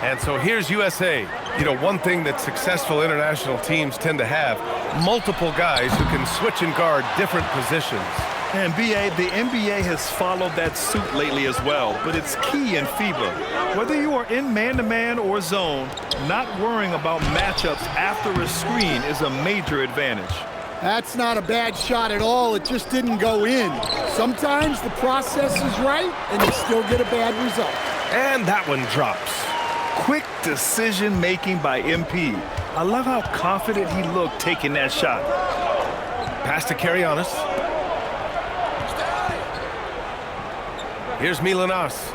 And so here's USA. You know, one thing that successful international teams tend to have, multiple guys who can switch and guard different positions. And the NBA has followed that suit lately as well, but it's key in FIBA. Whether you are in man-to-man or zone, not worrying about matchups after a screen is a major advantage. That's not a bad shot at all. It just didn't go in. Sometimes the process is right, and you still get a bad result. And that one drops. Quick decision-making by MP. I love how confident he looked taking that shot. Pass to Karianis. Here's Milanas.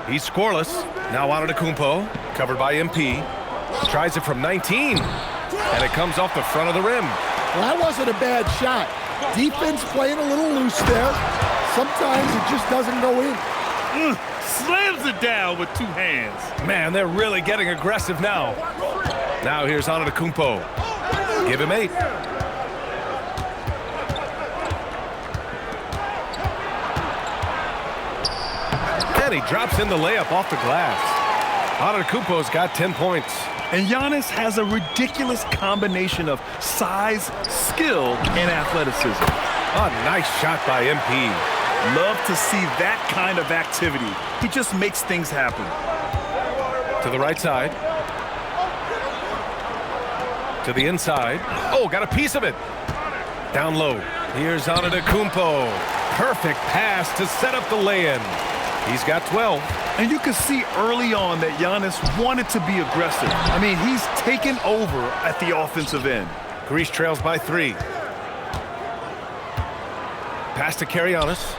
He's scoreless. Now Antetokounmpo, covered by MP. Tries it from 19, and it comes off the front of the rim. Well, that wasn't a bad shot. Defense playing a little loose there. Sometimes it just doesn't go in. Slams it down with two hands. Man, they're really getting aggressive now. Now here's Antetokounmpo. Give him 8. And he drops in the layup off the glass. Antetokounmpo's got 10 points. And Giannis has a ridiculous combination of size, skill, and athleticism. A nice shot by MP. Love to see that kind of activity. He just makes things happen. To the right side. To the inside. Oh, got a piece of it. Down low. Here's Antetokounmpo. Perfect pass to set up the lay-in. He's got 12. And you can see early on that Giannis wanted to be aggressive. I mean, he's taken over at the offensive end. Greece trails by 3. Pass to Karianis.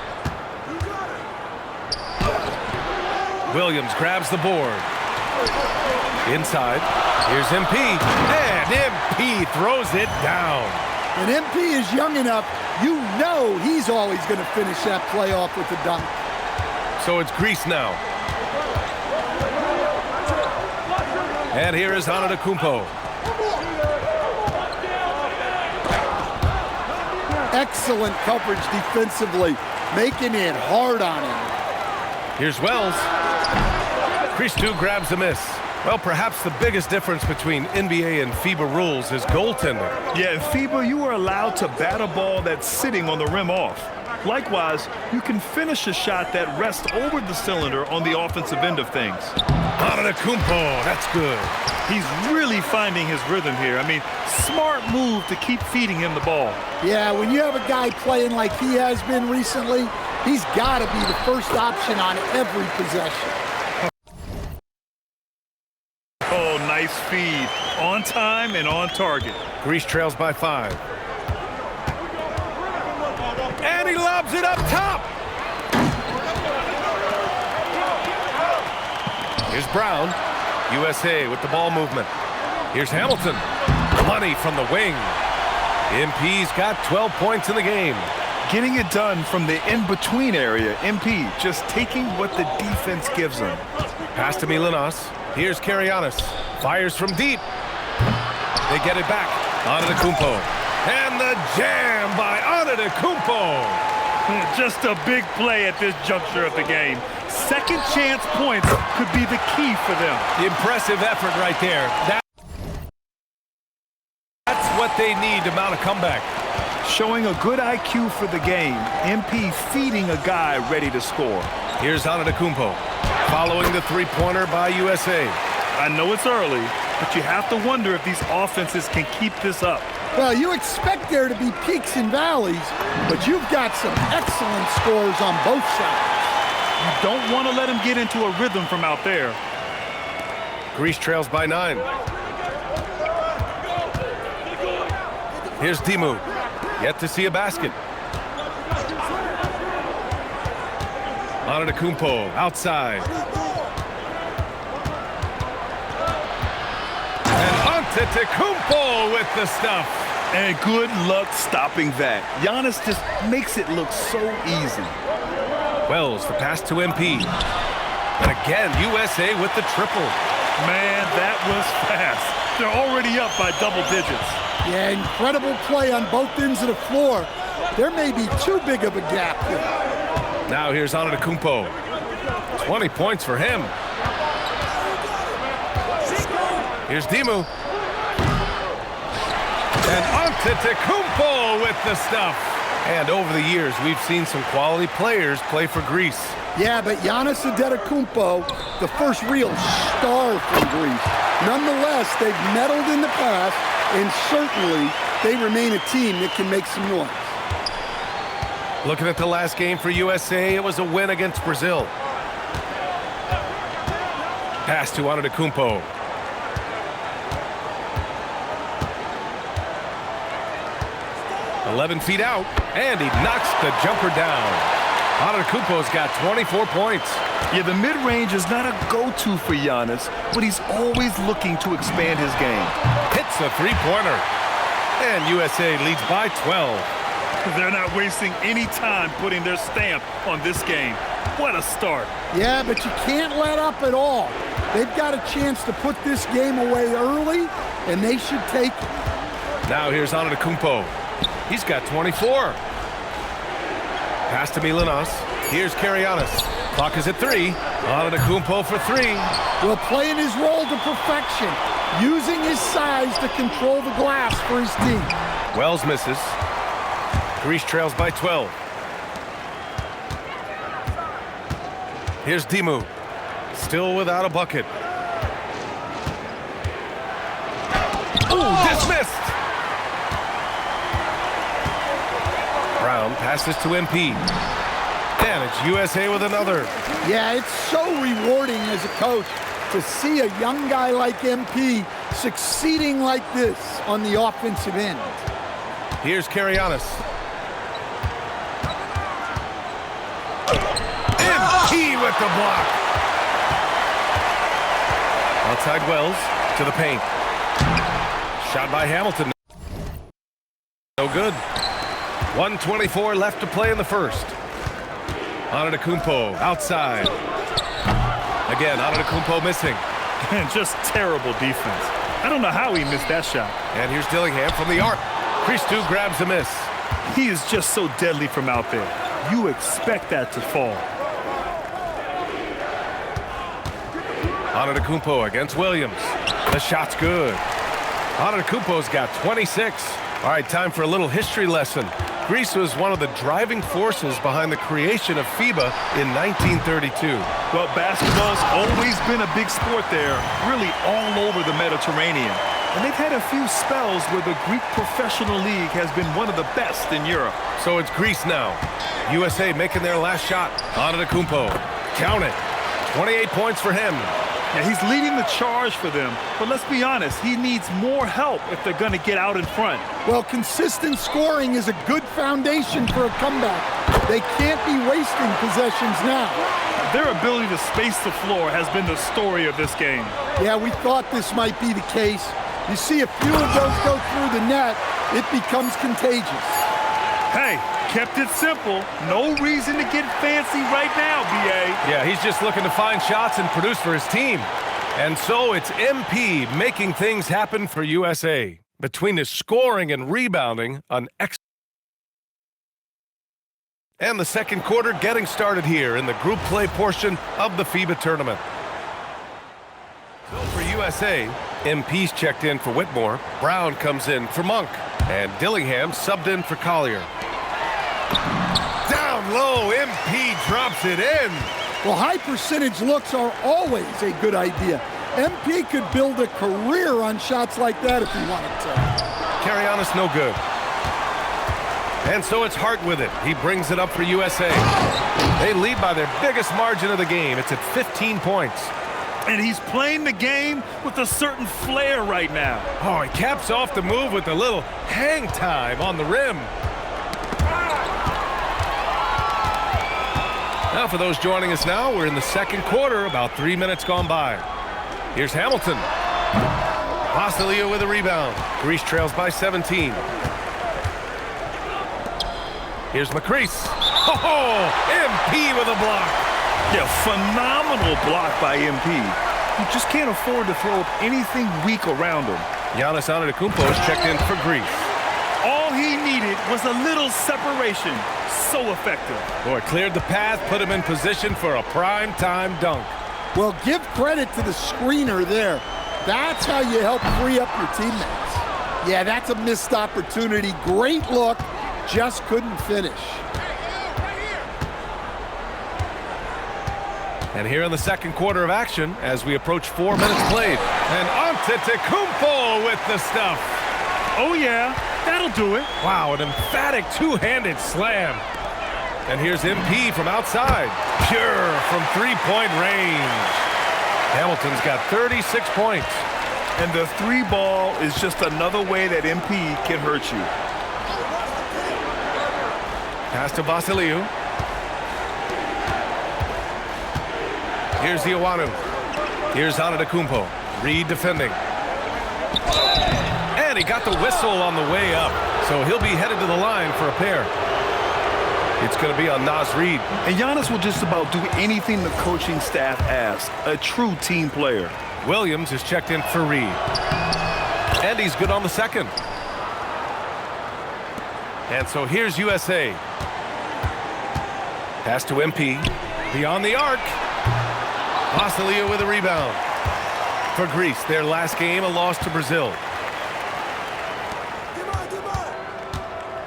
Williams grabs the board. Inside. Here's MP. And MP throws it down. When MP is young enough, you know he's always going to finish that play off with a dunk. So it's Greece now. And here is Antetokounmpo. Excellent coverage defensively, making it hard on him. Here's Wells. Christou grabs a miss. Well, perhaps the biggest difference between NBA and FIBA rules is goaltending. Yeah, in FIBA, you are allowed to bat a ball that's sitting on the rim off. Likewise, you can finish a shot that rests over the cylinder on the offensive end of things. Antetokounmpo, that's good. He's really finding his rhythm here. I mean, smart move to keep feeding him the ball. Yeah, when you have a guy playing like he has been recently, he's got to be the first option on every possession. Oh, nice feed. On time and on target. Greece trails by 5. And he lobs it up top. Here's Brown. USA with the ball movement. Here's Hamilton. Money from the wing. MP's got 12 points in the game. Getting it done from the in-between area. MP just taking what the defense gives him. Pass to Milanas. Here's Karianis. Fires from deep. They get it back. Antetokounmpo. And the jam by Antetokounmpo. Just a big play at this juncture of the game. Second chance points could be the key for them. Impressive effort right there. That's what they need to mount a comeback. Showing a good IQ for the game. MP feeding a guy ready to score. Here's Antetokounmpo. Following the three-pointer by USA. I know it's early, but you have to wonder if these offenses can keep this up. Well, you expect there to be peaks and valleys, but you've got some excellent scores on both sides. You don't want to let him get into a rhythm from out there. Greece trails by 9. Here's Timu. Yet to see a basket. Antetokounmpo outside. And Antetokounmpo with the stuff. And good luck stopping that. Giannis just makes it look so easy. Wells, the pass to MP. And again, USA with the triple. Man, that was fast. They're already up by double digits. Yeah, incredible play on both ends of the floor. There may be too big of a gap here. Now here's Antetokounmpo. 20 points for him. Here's Dimu. And Antetokounmpo with the stuff. And over the years, we've seen some quality players play for Greece. Yeah, but Giannis Antetokounmpo, the first real star from Greece. Nonetheless, they've medaled in the past, and certainly they remain a team that can make some noise. Looking at the last game for USA, it was a win against Brazil. Pass to Antetokounmpo. "11 feet out, and he knocks the jumper down." Antetokounmpo's got 24 points. Yeah, the mid-range is not a go-to for Giannis, but he's always looking to expand his game. Hits a three-pointer. And USA leads by 12. They're not wasting any time putting their stamp on this game. What a start. Yeah, but you can't let up at all. They've got a chance to put this game away early, and they should take it. Now here's Antetokounmpo. He's got 24. Pass to Milanos. Here's Karianis. Clock is at 3. Antetokounmpo for 3. Well, playing his role to perfection, using his size to control the glass for his team. Wells misses. Greece trails by 12. Here's Dimu. Still without a bucket. Ooh, dismissed! Brown passes to MP. And it's USA with another. Yeah, it's so rewarding as a coach to see a young guy like MP succeeding like this on the offensive end. Here's Karianis. MP with the block. Outside Wells to the paint. Shot by Hamilton. No good. 1:24 left to play in the first. Antetokounmpo outside. Again, Antetokounmpo missing. And just terrible defense. I don't know how he missed that shot. And here's Dillingham from the arc. Christou grabs a miss. He is just so deadly from out there. You expect that to fall. Antetokounmpo against Williams. The shot's good. Antetokounmpo's got 26. All right, time for a little history lesson. Greece was one of the driving forces behind the creation of FIBA in 1932. Well, basketball's always been a big sport there, really all over the Mediterranean. And they've had a few spells where the Greek Professional League has been one of the best in Europe. So it's Greece now. USA making their last shot. Antetokounmpo. Count it. 28 points for him. Yeah, he's leading the charge for them, but let's be honest, he needs more help if they're going to get out in front. Well, consistent scoring is a good foundation for a comeback. They can't be wasting possessions now. Their ability to space the floor has been the story of this game. Yeah, we thought this might be the case. You see a few of those go through the net, it becomes contagious. Hey, kept it simple. No reason to get fancy right now, B.A. Yeah, he's just looking to find shots and produce for his team. And so it's MP making things happen for USA. Between his scoring and rebounding, an excellent. And the second quarter getting started here in the group play portion of the FIBA tournament. So for USA, MP's checked in for Whitmore. Brown comes in for Monk. And Dillingham subbed in for Collier. Down low, MP drops it in. Well, high percentage looks are always a good idea. MP could build a career on shots like that if he wanted to. Karianis no good. And so it's Hart with it. He brings it up for USA. They lead by their biggest margin of the game. It's at 15 points. And he's playing the game with a certain flair right now. Oh, he caps off the move with a little hang time on the rim. Now for those joining us now, we're in the second quarter, about 3 minutes gone by. Here's Hamilton. Vasilija with a rebound. Greece trails by 17. Here's McCrease. Oh, MP with a block. Yeah, phenomenal block by MP. You just can't afford to throw up anything weak around him. Giannis Antetokounmpo is checked in for Greece. All he needed was a little separation. So effective. Boy, cleared the path, put him in position for a prime-time dunk. Well, give credit to the screener there. That's how you help free up your teammates. Yeah, that's a missed opportunity. Great look, just couldn't finish. And here in the second quarter of action, as we approach 4 minutes played. And Antetokounmpo with the stuff. Oh, yeah, that'll do it. Wow, an emphatic two-handed slam. And here's MP from outside. Pure from three-point range. Hamilton's got 36 points. And the three ball is just another way that MP can hurt you. Pass to Vasiliu. Here's Ioanu. Here's Antetokounmpo. Reed defending. And he got the whistle on the way up. So he'll be headed to the line for a pair. It's going to be on Naz Reid. And Giannis will just about do anything the coaching staff asks. A true team player. Williams is checked in for Reed. And he's good on the second. And so here's USA. Pass to MP. Beyond the arc. Vasiliu with a rebound. For Greece, their last game, a loss to Brazil.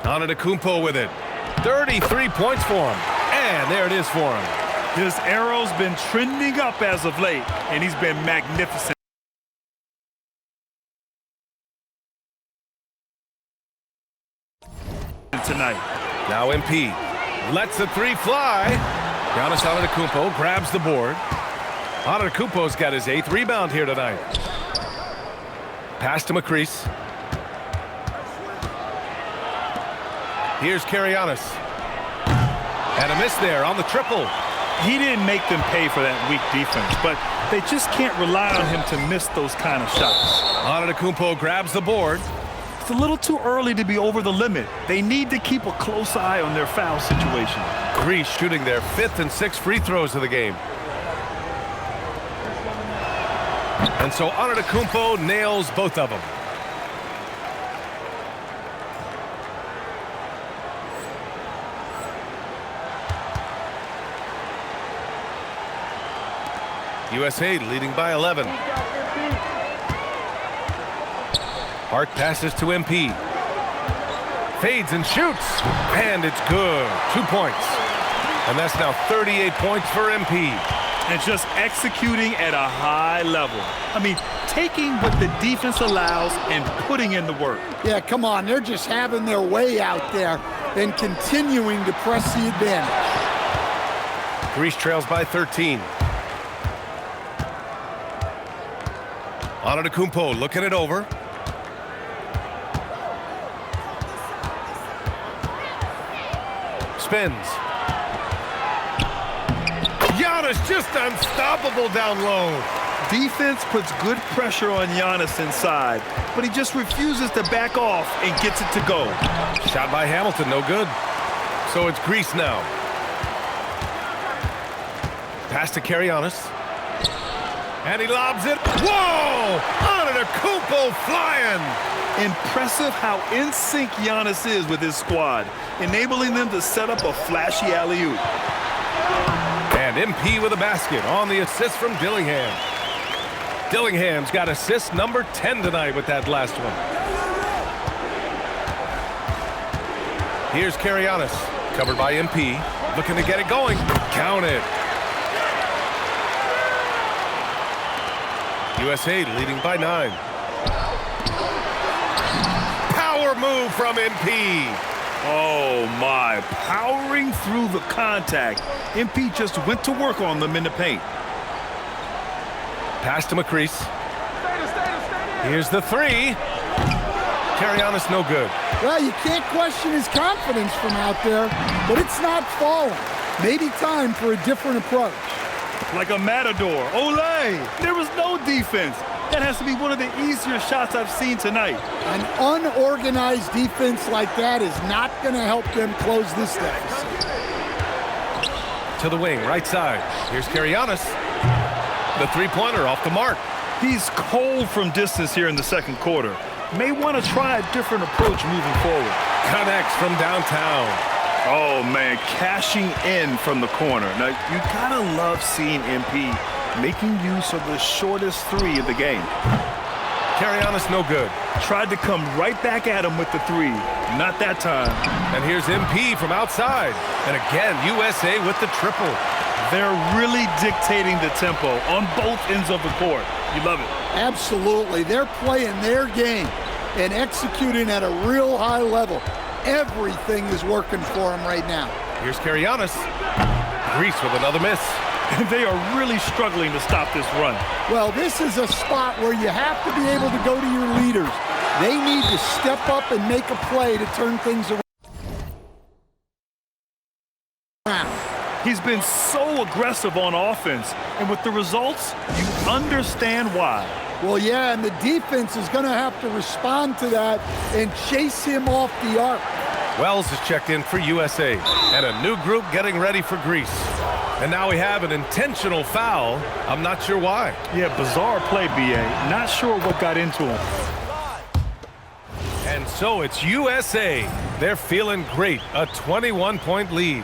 Antetokounmpo with it. 33 points for him. And there it is for him. His arrow's been trending up as of late, and he's been magnificent tonight. Now MP lets the three fly. Giannis Antetokounmpo grabs the board. Antetokounmpo's got his 8th rebound here tonight. Pass to McCrease. Here's Karianis. And a miss there on the triple. He didn't make them pay for that weak defense, but they just can't rely on him to miss those kind of shots. Antetokounmpo grabs the board. It's a little too early to be over the limit. They need to keep a close eye on their foul situation. Greece shooting their 5th and 6th free throws of the game. And so Antetokounmpo nails both of them. USA leading by 11. Hart passes to MP. Fades and shoots. And it's good. 2 points. And that's now 38 points for MP. And just executing at a high level. I mean, taking what the defense allows and putting in the work. Yeah, come on. They're just having their way out there and continuing to press the advantage. Greece trails by 13. Antetokounmpo looking it over. Spins. Giannis just unstoppable down low. Defense puts good pressure on Giannis inside, but he just refuses to back off and gets it to go. Shot by Hamilton, no good. So it's Greece now. Pass to Karianis. And he lobs it. Whoa! Antetokounmpo flying! Impressive how in sync Giannis is with his squad, enabling them to set up a flashy alley-oop. And MP with a basket on the assist from Dillingham. Dillingham's got assist number 10 tonight with that last one. Here's Karianis, covered by MP, looking to get it going. Count it. USA leading by 9. Power move from MP. Oh my, powering through the contact. MP just went to work on them in the paint. Pass to McCrease. Here's the three. Karianis no good. Well, you can't question his confidence from out there, but it's not falling. Maybe time for a different approach. Like a matador. Olay! There was no defense. That has to be one of the easier shots I've seen tonight. An unorganized defense like that is not going to help them close this deficit. To the wing, right side. Here's Karianis. The three-pointer off the mark. He's cold from distance here in the second quarter. May want to try a different approach moving forward. Connects from downtown. Oh, man, cashing in from the corner. Now, you gotta love seeing MP making use of the shortest three of the game. Carrianis no good. Tried to come right back at him with the three. Not that time. And here's MP from outside. And again, USA with the triple. They're really dictating the tempo on both ends of the court. You love it. Absolutely. They're playing their game and executing at a real high level. Everything is working for them right now. Here's Carrianis. Greece with another miss. They are really struggling to stop this run. Well, this is a spot where you have to be able to go to your leaders. They need to step up and make a play to turn things around. He's been so aggressive on offense, and with the results, you understand why. Well, yeah, and the defense is going to have to respond to that and chase him off the arc. Wells is checked in for USA, and a new group getting ready for Greece. And now we have an intentional foul. I'm not sure why. Yeah, bizarre play, B.A. Not sure what got into him. And so it's USA. They're feeling great, a 21-point lead.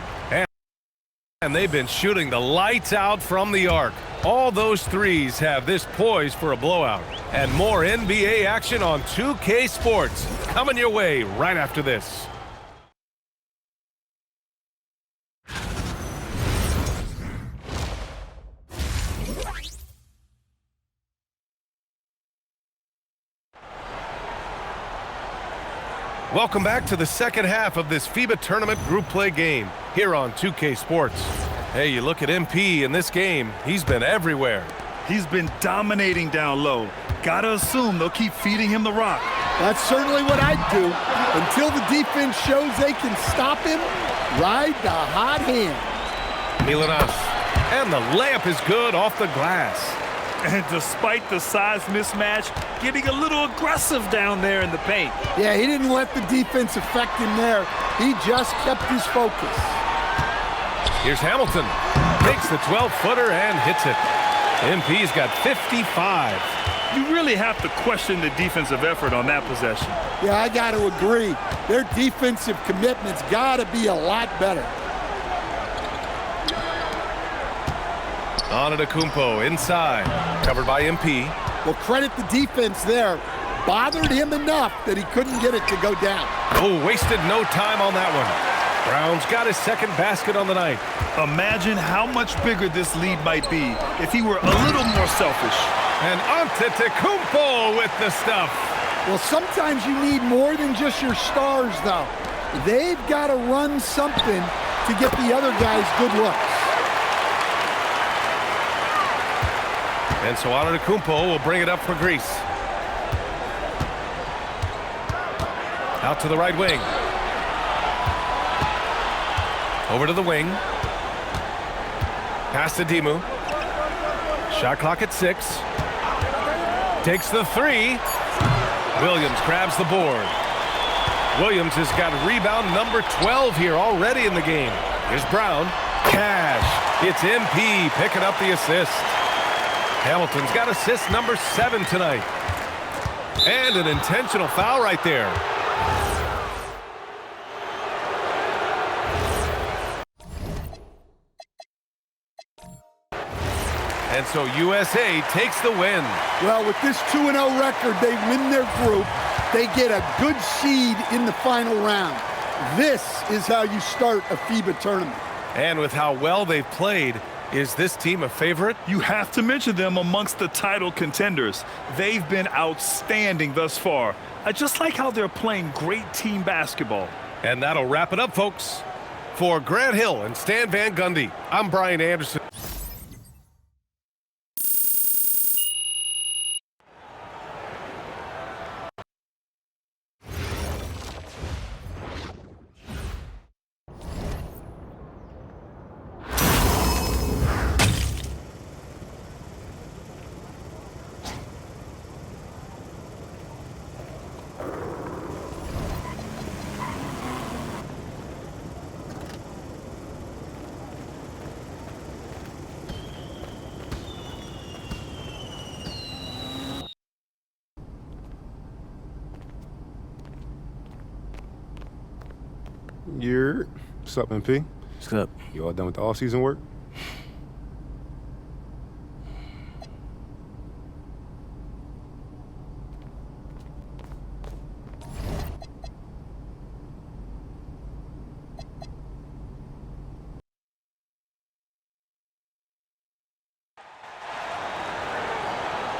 And they've been shooting the lights out from the arc. All those threes have this poised for a blowout. And more NBA action on 2K Sports coming your way right after this. Welcome back to the second half of this FIBA Tournament group play game here on 2K Sports. Hey, you look at MP in this game, he's been everywhere. He's been dominating down low. Gotta assume they'll keep feeding him the rock. That's certainly what I'd do. Until the defense shows they can stop him, ride the hot hand. Milanas. And the layup is good off the glass. And despite the size mismatch, getting a little aggressive down there in the paint. Yeah, he didn't let the defense affect him there. He just kept his focus. Here's Hamilton. Takes the 12-footer and hits it. MP's got 55. You really have to question the defensive effort on that possession. Yeah, I got to agree. Their defensive commitment's got to be a lot better. Antetokounmpo inside, covered by MP. Well, credit the defense there. Bothered him enough that he couldn't get it to go down. Oh, wasted no time on that one. Brown's got his second basket on the night. Imagine how much bigger this lead might be if he were a little more selfish. And Antetokounmpo with the stuff. Well, sometimes you need more than just your stars, though. They've got to run something to get the other guys good looks. And so Antetokounmpo will bring it up for Greece. Out to the right wing. Over to the wing. Pass to Dimu. Shot clock at 6. Takes the 3. Williams grabs the board. Williams has got rebound number 12 here already in the game. Here's Brown. Cash. It's MP picking up the assist. Hamilton's got assist number 7 tonight. And an intentional foul right there. And so USA takes the win. Well, with this 2-0 record, they win their group. They get a good seed in the final round. This is how you start a FIBA tournament. And with how well they've played, is this team a favorite? You have to mention them amongst the title contenders. They've been outstanding thus far. I just like how they're playing great team basketball. And that'll wrap it up, folks. For Grant Hill and Stan Van Gundy, I'm Brian Anderson. What's up, MP? What's up? You all done with the off-season work?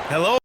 Hello.